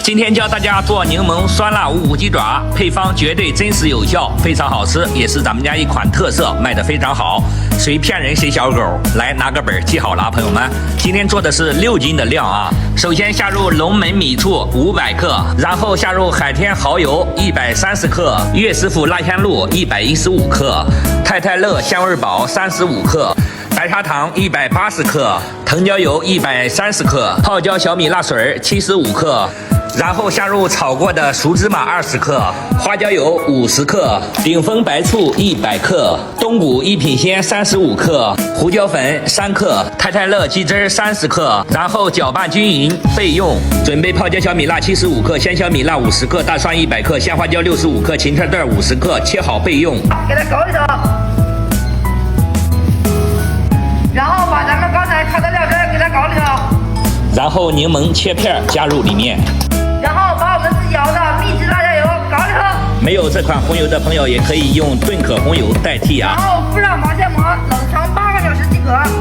今天教大家做柠檬酸辣无骨鸡爪，配方绝对真实有效，非常好吃，也是咱们家一款特色，卖得非常好。谁骗人谁小狗，来拿个本记好了，朋友们。今天做的是6斤的量啊。首先下入龙门米醋500克，然后下入海天蚝油130克，岳师傅辣香露115克，太太乐香味宝35克。白砂糖180克，藤椒油130克，泡椒小米辣水75克，然后下入炒过的熟芝麻20克，花椒油50克，顶峰白醋100克，冬菇一品鲜35克，胡椒粉3克，太太乐鸡汁30克，然后搅拌均匀备用。准备泡椒小米辣75克，鲜小米辣50克，大蒜100克，鲜花椒65克，芹菜段50克，切好备用。给它搞一搞。然后把咱们刚才开的料汁给它搞里头，然后柠檬切片加入里面，然后把我们自己熬的秘制辣椒油搞里头。没有这款红油的朋友也可以用炖可红油代替啊。然后敷上毛线膜，冷藏8个小时即可。